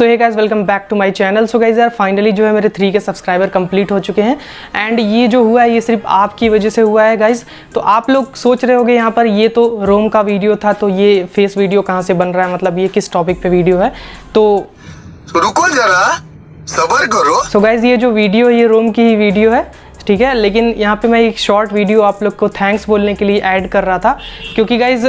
So hey guys, welcome back to my channel. So guys यार, finally जो है मेरे 3 के सब्सक्राइबर कंप्लीट हो चुके हैं एंड ये जो हुआ है ये सिर्फ आपकी वजह से हुआ है गाइस। तो आप लोग सोच रहे होगे यहाँ पर ये तो रोम का वीडियो था, तो ये फेस वीडियो कहाँ से बन रहा है, मतलब ये किस टॉपिक पे वीडियो है। तो रुको जरा, सब्र करो। सो गाइस ये जो वीडियो है ये रोम की ही वीडियो है, ठीक है। लेकिन यहाँ पे मैं एक शॉर्ट वीडियो आप लोग को थैंक्स बोलने के लिए ऐड कर रहा था, क्योंकि गाइज़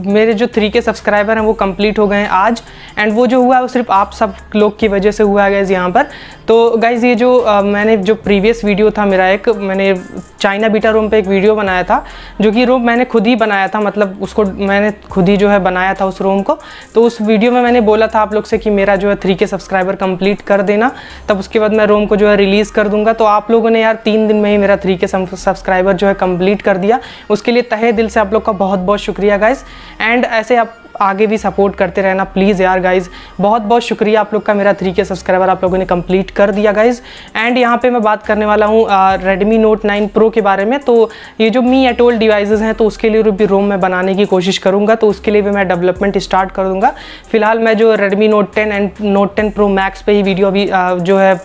मेरे जो 3 के सब्सक्राइबर हैं वो कंप्लीट हो गए हैं आज, एंड वो जो हुआ है वो सिर्फ आप सब लोग की वजह से हुआ है गाइज़ यहाँ पर। तो गाइज़ ये जो मैंने जो प्रीवियस वीडियो था मेरा, मैंने चाइना बीटा रोम पे एक वीडियो बनाया था, जो कि रोम मैंने खुद ही बनाया था, मतलब उसको मैंने खुद ही जो है बनाया था उस रोम को। तो उस वीडियो में मैंने बोला था आप लोग से कि मेरा जो है 3 के सब्सक्राइबर कंप्लीट कर देना, तब उसके बाद मैं रोम को जो है रिलीज़ कर दूंगा। तो आप लोगों ने यार 3 दिन में ही मेरा 3 के सब्सक्राइबर जो है कंप्लीट कर दिया, उसके लिए तहे दिल से आप लोग का बहुत बहुत शुक्रिया गाइज़। एंड ऐसे आप आगे भी सपोर्ट करते रहना प्लीज़ यार गाइज़, बहुत बहुत शुक्रिया आप लोग का। मेरा 3 के सब्सक्राइबर आप लोगों ने कंप्लीट कर दिया गाइज़। एंड यहाँ पे मैं बात करने वाला हूँ Redmi Note 9 Pro के बारे में। तो ये जो Miatoll डिवाइसेस हैं, तो उसके लिए भी रोम मैं बनाने की कोशिश करूँगा, तो उसके लिए भी मैं डेवलपमेंट स्टार्ट कर दूँगा। फिलहाल मैं जो Redmi Note 10 and Note 10 Pro Max पे ही वीडियो अभी जो है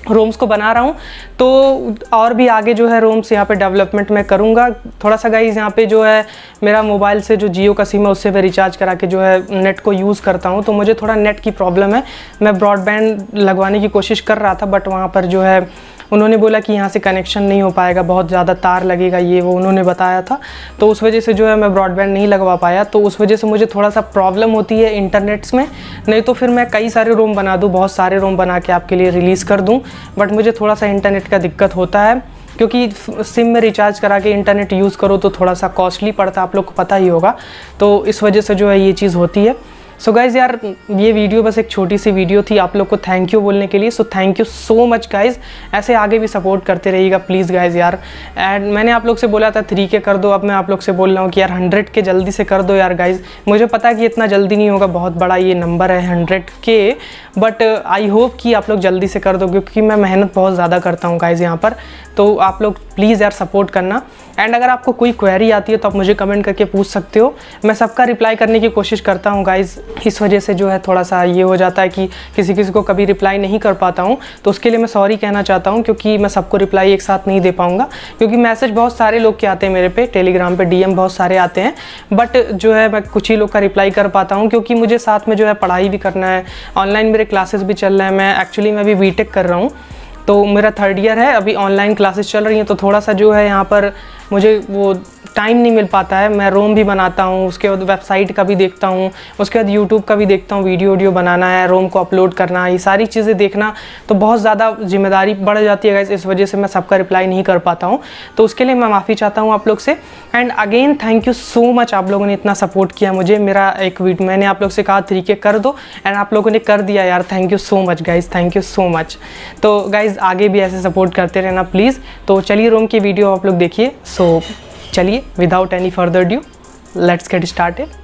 रोम्स को बना रहा हूँ। तो और भी आगे जो है रोम्स यहाँ पे डेवलपमेंट मैं करूँगा। थोड़ा सा गाइज़ यहाँ पे जो है मेरा मोबाइल से जो जियो का सिम है उससे मैं रिचार्ज करा के जो है नेट को यूज़ करता हूँ, तो मुझे थोड़ा नेट की प्रॉब्लम है। मैं ब्रॉडबैंड लगवाने की कोशिश कर रहा था, बट वहाँ पर जो है उन्होंने बोला कि यहाँ से कनेक्शन नहीं हो पाएगा, बहुत ज़्यादा तार लगेगा, ये वो उन्होंने बताया था। तो उस वजह से जो है मैं ब्रॉडबैंड नहीं लगवा पाया, तो उस वजह से मुझे थोड़ा सा प्रॉब्लम होती है इंटरनेट्स में। नहीं तो फिर मैं कई सारे रोम बना दूँ, बहुत सारे रोम बना के आपके लिए रिलीज़ कर दूँ, बट मुझे थोड़ा सा इंटरनेट का दिक्कत होता है, क्योंकि सिम में रिचार्ज करा के इंटरनेट यूज़ करो तो थोड़ा सा कॉस्टली पड़ता है, आप लोग को पता ही होगा। तो इस वजह से जो है ये चीज़ होती है। सो गाइज़ यार, ये वीडियो बस एक छोटी सी वीडियो थी आप लोग को थैंक यू बोलने के लिए। So thank you so much guys, ऐसे आगे भी सपोर्ट करते रहिएगा प्लीज़ गाइज़ यार। एंड मैंने आप लोग से बोला था 3 के कर दो, अब मैं आप लोग से बोल रहा हूँ कि यार 100 के जल्दी से कर दो यार गाइज़। मुझे पता है कि इतना जल्दी नहीं होगा, बहुत बड़ा ये नंबर है 100 के, बट आई होप कि आप लोग जल्दी से कर दो, क्योंकि मैं मेहनत बहुत ज़्यादा करता हूँ गाइज़ यहाँ पर। तो आप लोग प्लीज़ यार सपोर्ट करना। एंड अगर आपको कोई क्वेरी आती है तो आप मुझे कमेंट करके पूछ सकते हो, मैं सबका रिप्लाई करने की कोशिश करता हूँ गाइज़। इस वजह से जो है थोड़ा सा ये हो जाता है कि किसी किसी को कभी रिप्लाई नहीं कर पाता हूँ, तो उसके लिए मैं सॉरी कहना चाहता हूँ, क्योंकि मैं सबको रिप्लाई एक साथ नहीं दे पाऊँगा, क्योंकि मैसेज बहुत सारे लोग के आते हैं मेरे पे, टेलीग्राम पे DM बहुत सारे आते हैं, बट जो है मैं कुछ ही लोग का रिप्लाई कर पाता हूँ, क्योंकि मुझे साथ में जो है पढ़ाई भी करना है, ऑनलाइन मेरे क्लासेस भी चल रहे हैं। मैं अभी बीटेक कर रहा हूँ, तो मेरा 3rd ईयर है, अभी ऑनलाइन क्लासेस चल रही हैं, तो थोड़ा सा जो है यहाँ पर मुझे वो टाइम नहीं मिल पाता है। मैं रोम भी बनाता हूँ, उसके बाद वेबसाइट का भी देखता हूँ, उसके बाद यूट्यूब का भी देखता हूँ, वीडियो बनाना है, रोम को अपलोड करना है, ये सारी चीज़ें देखना, तो बहुत ज़्यादा जिम्मेदारी बढ़ जाती है गाइस। इस वजह से मैं सबका रिप्लाई नहीं कर पाता हूँ, तो उसके लिए मैं माफ़ी चाहता हूँ आप लोग से। And again thank you so much, आप लोगों ने इतना सपोर्ट किया मुझे। मेरा एक वीडियो मैंने आप लोग से कहा 3 के कर दो, एंड आप लोगों ने कर दिया यार, thank you so much guys, thank you so much. तो गाइज़ आगे भी ऐसे सपोर्ट करते रहना प्लीज़। तो चलिए रोम की वीडियो आप लोग देखिए। सो चलिए without any further due let's get started.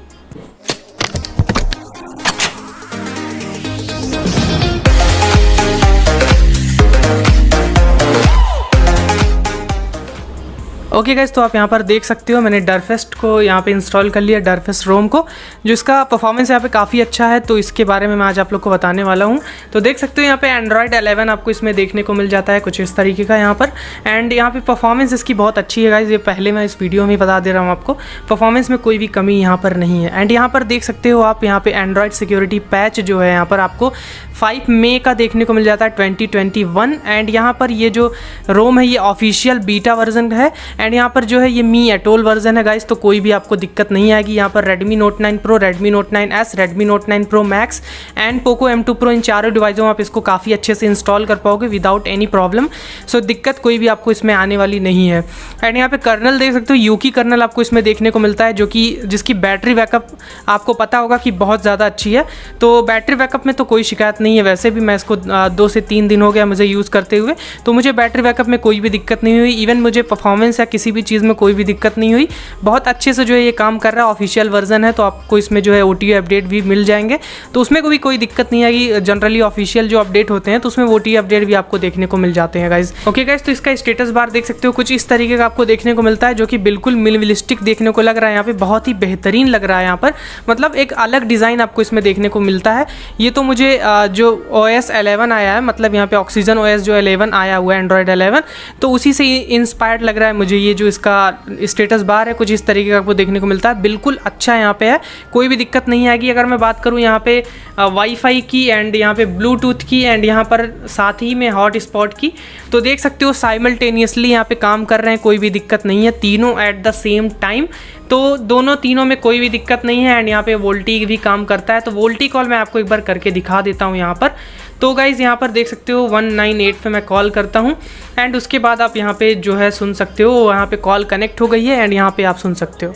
Okay guys, तो आप यहाँ पर देख सकते हो मैंने डरफेस्ट को यहाँ पे इंस्टॉल कर लिया, डरफेस्ट रोम को, जो इसका परफॉर्मेंस यहाँ पे काफ़ी अच्छा है, तो इसके बारे में मैं आज आप लोग को बताने वाला हूँ। तो देख सकते हो यहाँ पे एंड्रॉयड 11 आपको इसमें देखने को मिल जाता है, कुछ इस तरीके का यहाँ पर। एंड यहाँ पे परफॉर्मेंस इसकी बहुत अच्छी है गाइज, ये पहले मैं इस वीडियो में बता दे रहा हूँ आपको, परफॉर्मेंस में कोई भी कमी यहाँ पर नहीं है। एंड यहाँ पर देख सकते हो आप, यहाँ पे एंड्रॉयड सिक्योरिटी पैच जो है यहाँ पर आपको 5 मई का देखने को मिल जाता है 2021। एंड यहाँ पर ये जो रोम है ये ऑफिशियल बीटा वर्जन है, एंड यहाँ पर जो है ये Miatoll वर्जन है गाइस, तो कोई भी आपको दिक्कत नहीं आएगी। यहाँ पर Redmi Note 9 Pro, Redmi Note 9S, Redmi Note 9 Pro Max and Poco M2 Pro, इन चारों डिवाइसों में आप इसको काफ़ी अच्छे से इंस्टॉल कर पाओगे विदाउट एनी प्रॉब्लम। सो दिक्कत कोई भी आपको इसमें आने वाली नहीं है। एंड यहाँ पे कर्नल देख सकते हो, यूकी कर्नल आपको इसमें देखने को मिलता है, जो कि जिसकी बैटरी बैकअप आपको पता होगा कि बहुत ज़्यादा अच्छी है। तो बैटरी बैकअप में तो कोई शिकायत नहीं है, वैसे भी मैं इसको 2 से 3 दिन हो गया मुझे यूज़ करते हुए, तो मुझे बैटरी बैकअप में कोई भी दिक्कत नहीं हुई। इवन मुझे परफॉर्मेंस या किसी भी चीज़ में कोई भी दिक्कत नहीं हुई, बहुत अच्छे से जो है ये काम कर रहा है। ऑफिशियल वर्जन है तो आपको इसमें जो है OTA अपडेट भी मिल जाएंगे, तो उसमें कोई दिक्कत नहीं आएगी। जनरली ऑफिशियल जो अपडेट होते हैं तो उसमें OTA अपडेट भी आपको देखने को मिल जाते हैं गाइज। ओके गाइज, तो इसका स्टेटस बार देख सकते हो कुछ इस तरीके का आपको देखने को मिलता है, जो कि बिल्कुल मिनिमलिस्टिक देखने को लग रहा है। यहाँ पे बहुत ही बेहतरीन लग रहा है, यहाँ पर मतलब एक अलग डिज़ाइन आपको इसमें देखने को मिलता है। ये तो मुझे जो OS 11 आया है, मतलब यहाँ पे ऑक्सीजन OS जो 11 आया हुआ है, एंड्रॉयड 11, तो उसी से इंस्पायर्ड लग रहा है मुझे। ये जो इसका स्टेटस बार है कुछ इस तरीके का आपको देखने को मिलता है, बिल्कुल अच्छा यहाँ पे है, कोई भी दिक्कत नहीं आएगी। अगर मैं बात करूँ यहाँ पे वाईफाई की एंड यहाँ पे ब्लूटूथ की एंड यहाँ पर साथ ही में हॉट स्पॉट की, तो देख सकते हो साइमल्टेनियसली यहाँ पे काम कर रहे हैं, कोई भी दिक्कत नहीं है, तीनों एट द सेम टाइम, तो दोनों तीनों में कोई भी दिक्कत नहीं है। एंड यहाँ पे वोल्टी भी काम करता है, तो वोल्टी कॉल मैं आपको एक बार करके दिखा देता हूँ यहाँ पर। तो गाइज़ यहाँ पर देख सकते हो 198 पे मैं कॉल करता हूँ एंड उसके बाद आप यहाँ पे जो है सुन सकते हो, यहाँ पे कॉल कनेक्ट हो गई है एंड यहाँ पे आप सुन सकते हो।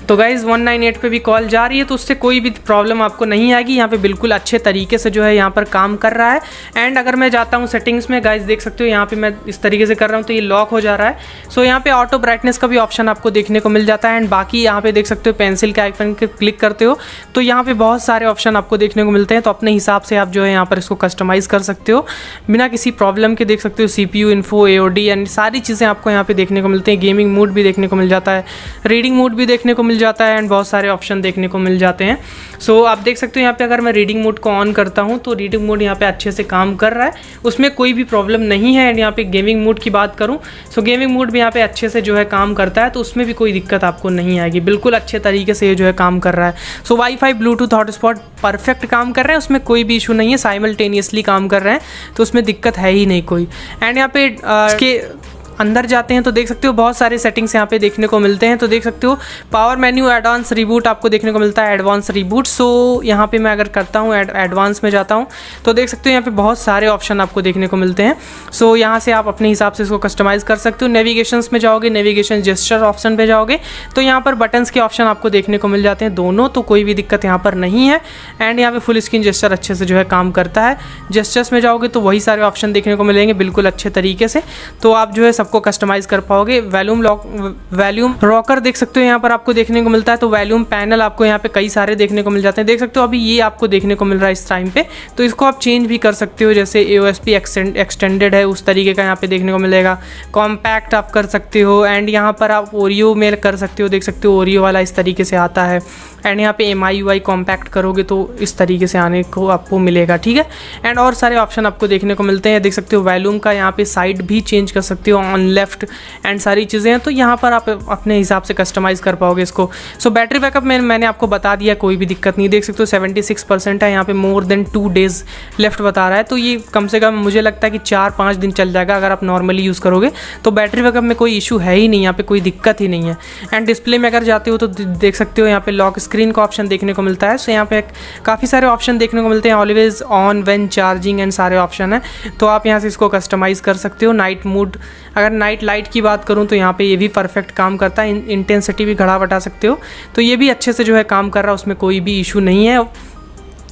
तो गाइज़ 198 पे भी कॉल जा रही है, तो उससे कोई भी प्रॉब्लम आपको नहीं आएगी। यहाँ पे बिल्कुल अच्छे तरीके से जो है यहाँ पर काम कर रहा है। एंड अगर मैं जाता हूँ सेटिंग्स में, गाइज़ देख सकते हो यहाँ पे मैं इस तरीके से कर रहा हूँ तो ये लॉक हो जा रहा है। सो यहाँ पे ऑटो ब्राइटनेस का भी ऑप्शन आपको देखने को मिल जाता है। एंड बाकी यहाँ पे देख सकते हो पेंसिल के आइकन के क्लिक करते हो तो यहाँ पे बहुत सारे ऑप्शन आपको देखने को मिलते हैं, तो अपने हिसाब से आप जो है यहाँ पर इसको कस्टमाइज़ कर सकते हो बिना किसी प्रॉब्लम के। देख सकते हो CPU इन्फो, AOD एंड सारी चीज़ें आपको यहाँ पे देखने को मिलते हैं। गेमिंग मोड भी देखने को मिल जाता है, रीडिंग मोड भी देखने को मिल जाता है एंड बहुत सारे ऑप्शन देखने को मिल जाते हैं। सो आप देख सकते हो यहाँ पे अगर मैं रीडिंग मोड को ऑन करता हूँ तो रीडिंग मोड यहाँ पे अच्छे से काम कर रहा है, उसमें कोई भी प्रॉब्लम नहीं है। एंड यहाँ पे गेमिंग मोड की बात करूँ, सो गेमिंग मोड भी यहाँ पे अच्छे से जो है काम करता है, तो उसमें भी कोई दिक्कत आपको नहीं आएगी, बिल्कुल अच्छे तरीके से ये जो है काम कर रहा है। सो वाईफाई, ब्लूटूथ, हॉटस्पॉट परफेक्ट काम कर रहे हैं, उसमें कोई भी इशू नहीं है, साइमल्टेनियसली काम कर रहे हैं, तो उसमें दिक्कत है ही नहीं कोई। एंड यहाँ पे इसके अंदर जाते हैं तो देख सकते हो बहुत सारे सेटिंग्स यहाँ पे देखने को मिलते हैं। तो देख सकते हो पावर मेन्यू, एडवांस रिबूट आपको देखने को मिलता है, एडवांस रिबूट। सो यहाँ पे मैं अगर करता हूँ एडवांस में जाता हूँ तो देख सकते हो यहाँ पे बहुत सारे ऑप्शन आपको देखने को मिलते हैं। सो यहाँ से आप अपने हिसाब से इसको कस्टमाइज़ कर सकते हो। नेविगेशंस में जाओगे, नेविगेशन जेस्चर ऑप्शन पे जाओगे तो यहाँ पर बटन्स के ऑप्शन आपको देखने को मिल जाते हैं दोनों, तो कोई भी दिक्कत यहाँ पर नहीं है। एंड यहाँ पे फुल स्क्रीन जेस्चर अच्छे से जो है काम करता है। जेस्चर्स में जाओगे तो वही सारे ऑप्शन देखने को मिलेंगे बिल्कुल अच्छे तरीके से, तो आप जो है सबको कस्टमाइज़ कर पाओगे। वॉल्यूम रॉकर देख सकते हो यहाँ पर आपको देखने को मिलता है, तो वॉल्यूम पैनल आपको यहाँ पे कई सारे देखने को मिल जाते हैं। देख सकते हो अभी ये आपको देखने को मिल रहा है इस टाइम पे, तो इसको आप चेंज भी कर सकते हो, जैसे AOSP एक्सटेंडेड है उस तरीके का यहाँ पे देखने को मिलेगा। कॉम्पैक्ट आप कर सकते हो एंड यहाँ पर आप ओरियो में कर सकते हो, देख सकते हो ओरियो वाला इस तरीके से आता है। एंड यहाँ पे MIUI कॉम्पैक्ट करोगे तो इस तरीके से आने को आपको मिलेगा, ठीक है। एंड और सारे ऑप्शन आपको देखने को मिलते हैं, देख सकते हो वॉल्यूम का यहाँ पे साइड भी चेंज कर सकते हो, ऑन लेफ्ट एंड सारी चीज़ें हैं, तो यहाँ पर आप अपने हिसाब से कस्टमाइज़ कर पाओगे इसको। सो बैटरी बैकअप मैंने आपको बता दिया, कोई भी दिक्कत नहीं। देख सकते हो 76% है, यहाँ पे मोर देन 2 डेज़ लेफ्ट बता रहा है, तो ये कम से कम मुझे लगता है कि 4-5 दिन चल जाएगा अगर आप नॉर्मली यूज़ करोगे, तो बैटरी बैकअप में कोई इशू है ही नहीं, यहाँ पे कोई दिक्कत ही नहीं है। एंड डिस्प्ले में अगर जाते हो तो देख सकते हो यहाँ पे लॉक स्क्रीन का ऑप्शन देखने को मिलता है। सो यहाँ पे काफ़ी सारे ऑप्शन देखने को मिलते हैं, always on, when charging and सारे ऑप्शन है, तो आप यहाँ से इसको कस्टमाइज़ कर सकते हो। नाइट मोड, अगर नाइट लाइट की बात करूँ तो यहाँ पे ये भी परफेक्ट काम करता है, इंटेंसिटी भी घटा बढ़ा सकते हो, तो ये भी अच्छे से जो है काम कर रहा है, उसमें कोई भी इशू नहीं है।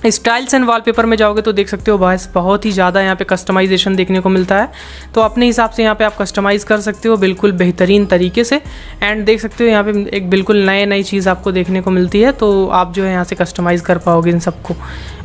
स्टाइल्स एंड वॉलपेपर में जाओगे तो देख सकते हो बस बहुत ही ज़्यादा यहाँ पे कस्टमाइजेशन देखने को मिलता है, तो अपने हिसाब से यहाँ पे आप कस्टमाइज़ कर सकते हो बिल्कुल बेहतरीन तरीके से। एंड देख सकते हो यहाँ पे एक बिल्कुल नई चीज़ आपको देखने को मिलती है, तो आप जो है यहाँ से कस्टमाइज़ कर पाओगे इन सबको।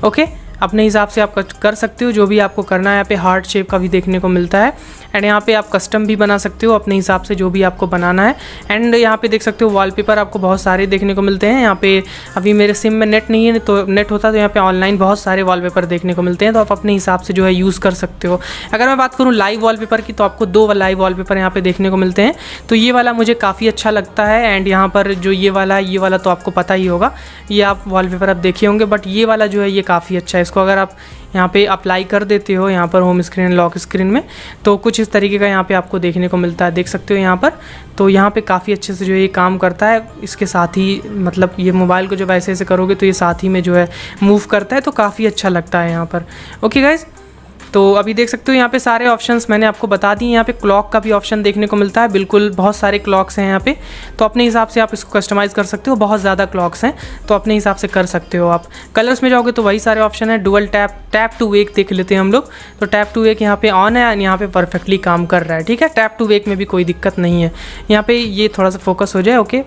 ओके, अपने हिसाब से आप कर सकते हो जो भी आपको करना है। यहाँ पे हार्ट शेप का भी देखने को मिलता है एंड यहाँ पे आप कस्टम भी बना सकते हो अपने हिसाब से जो भी आपको बनाना है। एंड यहाँ पे देख सकते हो वॉलपेपर आपको बहुत सारे देखने को मिलते हैं। यहाँ पे अभी मेरे सिम में नेट नहीं है, तो नेट होता तो यहाँ पे ऑनलाइन बहुत सारे वॉलपेपर देखने को मिलते हैं, तो आप अपने हिसाब से जो है यूज़ कर सकते हो। अगर मैं बात करूँ लाइव वॉलपेपर की, तो आपको 2 लाइव वॉलपेपर यहाँ पे देखने को मिलते हैं, तो ये वाला मुझे काफ़ी अच्छा लगता है। एंड यहाँ पर जो ये वाला तो आपको पता ही होगा, ये आप वॉलपेपर आप देखे होंगे, बट ये वाला जो है ये काफ़ी अच्छा है। इसको अगर आप यहाँ पे अप्लाई कर देते हो यहाँ पर होम स्क्रीन, लॉक स्क्रीन में, तो कुछ इस तरीके का यहाँ पे आपको देखने को मिलता है, देख सकते हो यहाँ पर। तो यहाँ पे काफ़ी अच्छे से जो है ये काम करता है। इसके साथ ही मतलब ये मोबाइल को जब ऐसे करोगे तो ये साथ ही में जो है मूव करता है, तो काफ़ी अच्छा लगता है यहाँ पर। ओके गाइज, तो अभी देख सकते हो यहाँ पे सारे ऑप्शंस मैंने आपको बता दिए। यहाँ पे क्लॉक का भी ऑप्शन देखने को मिलता है, बिल्कुल बहुत सारे क्लॉक्स हैं यहाँ पे, तो अपने हिसाब से आप इसको कस्टमाइज़ कर सकते हो। बहुत ज़्यादा क्लॉक्स हैं तो अपने हिसाब से कर सकते हो आप। कलर्स में जाओगे तो वही सारे ऑप्शन है, dual tap, tap to wake देख लेते हैं हम लोग। तो टैप टू वेक यहाँ पे ऑन है एंड यहाँ पे परफेक्टली काम कर रहा है, ठीक है। टैप टू वेक में भी कोई दिक्कत नहीं है। यहाँ पे ये थोड़ा सा फोकस हो जाए, ओके।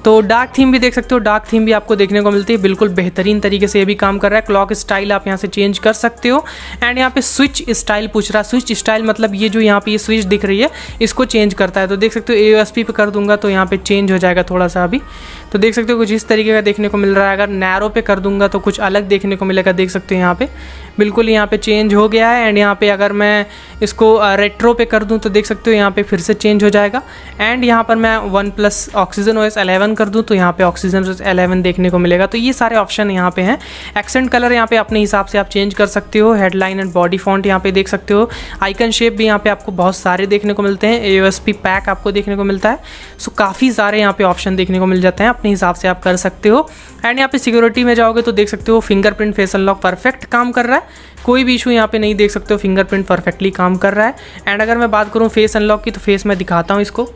तो डार्क थीम भी देख सकते हो, डार्क थीम भी आपको देखने को मिलती है, बिल्कुल बेहतरीन तरीके से ये भी काम कर रहा है। क्लॉक स्टाइल आप यहाँ से चेंज कर सकते हो एंड यहाँ पे स्विच स्टाइल पूछ रहा है। स्विच स्टाइल मतलब ये जो यहाँ पे ये स्विच दिख रही है इसको चेंज करता है। तो देख सकते हो AOSP पे कर दूंगा तो यहाँ पे चेंज हो जाएगा थोड़ा सा अभी। तो देख सकते हो कुछ इस तरीके का देखने को मिल रहा है। अगर नैरो पे कर दूंगा तो कुछ अलग देखने को मिलेगा, देख सकते हो यहाँ पे बिल्कुल यहाँ पे चेंज हो गया है। एंड यहाँ पे अगर मैं इसको रेट्रो पे कर दूँ तो देख सकते हो यहाँ पे फिर से चेंज हो जाएगा। एंड यहाँ पर मैं OnePlus Oxygen OS 11 कर दूँ तो यहाँ पे Oxygen OS 11 देखने को मिलेगा। तो ये सारे ऑप्शन यहाँ पे हैं। एक्सेंट कलर यहाँ पे अपने हिसाब से आप चेंज कर सकते हो। हेडलाइन एंड बॉडी फॉन्ट यहाँ पे देख सकते हो। आइकन शेप भी यहाँ पे आपको बहुत सारे देखने को मिलते हैं। AOSP पैक आपको देखने को मिलता है। सो काफ़ी सारे यहाँ पे ऑप्शन देखने को मिल जाते हैं, अपने हिसाब से आप कर सकते हो। एंड यहाँ पे सिक्योरिटी में जाओगे तो देख सकते हो फिंगरप्रिंट फेस अनलॉक परफेक्ट काम कर रहा है, कोई भी इशू यहाँ पे नहीं, देख सकते हो फिंगरप्रिंट परफेक्टली काम कर रहा है। एंड अगर मैं बात करूँ फेस अनलॉक की तो फेस मैं दिखाता हूँ इसको।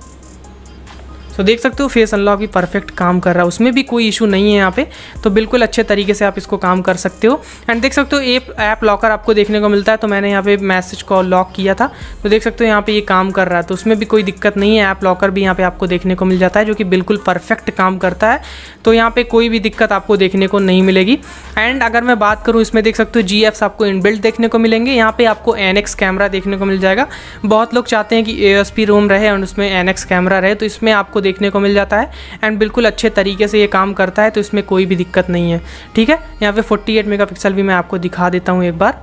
तो देख सकते हो फेस अनलॉक भी परफेक्ट काम कर रहा है, उसमें भी कोई इशू नहीं है यहाँ पे। तो बिल्कुल अच्छे तरीके से आप इसको काम कर सकते हो। एंड देख सकते हो ऐप लॉकर आपको देखने को मिलता है। तो मैंने यहाँ पे मैसेज को लॉक किया था तो देख सकते हो यहाँ पे ये काम कर रहा है, तो उसमें भी कोई दिक्कत नहीं है। ऐप लॉकर भी यहाँ पे आपको देखने को मिल जाता है जो कि बिल्कुल परफेक्ट काम करता है। तो यहाँ पे कोई भी दिक्कत आपको देखने को नहीं मिलेगी। एंड अगर मैं बात करूँ इसमें देख सकते हो GFs आपको इनबिल्ट देखने को मिलेंगे। यहाँ पे आपको NX कैमरा देखने को मिल जाएगा। बहुत लोग चाहते हैं कि AOSP रोम रहे और उसमें NX कैमरा रहे, तो इसमें आपको देखने को मिल जाता है। एंड बिल्कुल अच्छे तरीके से ये काम करता है, तो इसमें कोई भी दिक्कत नहीं है, ठीक है। यहाँ पे 48 मेगापिक्सल भी मैं आपको दिखा देता हूँ एक बार।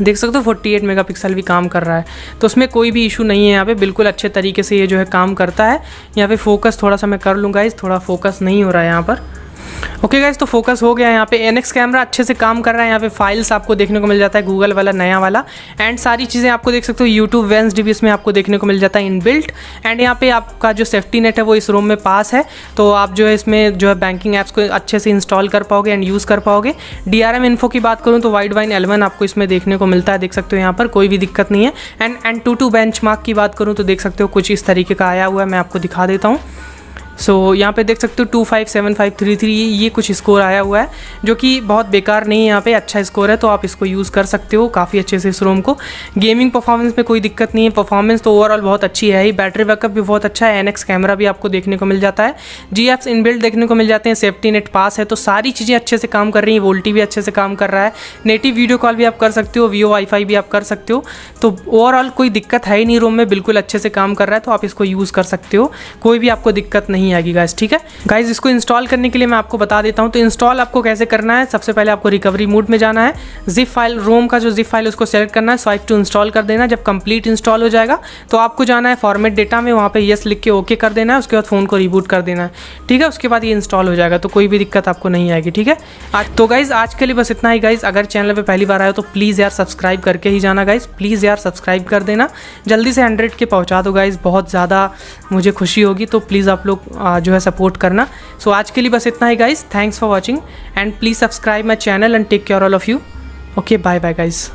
देख सकते हो 48 मेगापिक्सल भी काम कर रहा है, तो उसमें कोई भी इशू नहीं है। यहाँ पे बिल्कुल अच्छे तरीके से ये जो है काम करता है। यहाँ पे फोकस थोड़ा सा मैं कर लूँगा, थोड़ा फोकस नहीं हो रहा है यहाँ पर। ओके गाइस, तो फोकस हो गया है। यहाँ पे NX कैमरा अच्छे से काम कर रहा है। यहाँ पे फाइल्स आपको देखने को मिल जाता है, गूगल वाला नया वाला। एंड सारी चीज़ें आपको देख सकते हो यूट्यूब वेंस डिवाइस में आपको देखने को मिल जाता है इनबिल्ट। एंड यहाँ पे आपका जो सेफ्टी नेट है वो इस रूम में पास है, तो आप जो है इसमें जो है बैंकिंग ऐप्स को अच्छे से इंस्टॉल कर पाओगे एंड यूज़ कर पाओगे। DRM इन्फो की बात करूँ तो वाइड वाइन L1 आपको इसमें देखने को मिलता है, देख सकते हो यहाँ पर कोई भी दिक्कत नहीं है। एंड Antutu बेंचमार्क की बात करूँ तो देख सकते हो कुछ इस तरीके का आया हुआ है, मैं आपको दिखा देता हूँ। सो यहाँ पे देख सकते हो 257533 ये कुछ स्कोर आया हुआ है, जो कि बहुत बेकार नहीं है, यहाँ पे अच्छा स्कोर है, तो आप इसको यूज़ कर सकते हो काफ़ी अच्छे से इस रोम को। गेमिंग परफॉर्मेंस में कोई दिक्कत नहीं है, परफॉर्मेंस तो ओवरऑल बहुत अच्छी है ही। बैटरी बैकअप भी बहुत अच्छा है। NX कैमरा भी आपको देखने को मिल जाता है। GFs इनबिल्ट देखने को मिल जाते हैं। सेफ्टी नेट पास है, तो सारी चीज़ें अच्छे से काम कर रही हैं। वोल्टी भी अच्छे से काम कर रहा है। नेटिव वीडियो कॉल भी आप कर सकते हो, Vio वाईफाई भी आप कर सकते हो। तो ओवरऑल कोई दिक्कत है ही नहीं, रोम में बिल्कुल अच्छे से काम कर रहा है, तो आप इसको यूज़ कर सकते हो, कोई भी आपको दिक्कत नहीं आएगी गाइस, ठीक है। गाइज इसको इंस्टॉल करने के लिए मैं आपको बता देता हूं। तो इंस्टॉल आपको कैसे करना है, सबसे पहले आपको रिकवरी मोड में जाना है। जिप फाइल, रोम का जो जिप फाइल उसको सेलेक्ट करना है, स्वाइप टू इंस्टॉल कर देना। जब कंप्लीट इंस्टॉल हो जाएगा तो आपको जाना है फॉर्मेट डेटा में, वहाँ पे यस लिख के ओके कर देना है। उसके बाद फ़ोन को रिबूट कर देना है, ठीक है। उसके बाद ये इंस्टॉल हो जाएगा, तो कोई भी दिक्कत आपको नहीं आएगी, ठीक है। तो गाइज आज के लिए बस इतना ही गाइज। अगर चैनल पर पहली बार आए तो प्लीज़ यार सब्सक्राइब करके ही जाना गाइज, प्लीज़ यार सब्सक्राइब कर देना। जल्दी से 100 के पहुँचा दो गाइज, बहुत ज़्यादा मुझे खुशी होगी, तो प्लीज़ आप लोग जो है सपोर्ट करना। सो आज के लिए बस इतना ही guys. Thanks for watching and please subscribe my channel and take care all of you. Okay, bye bye guys.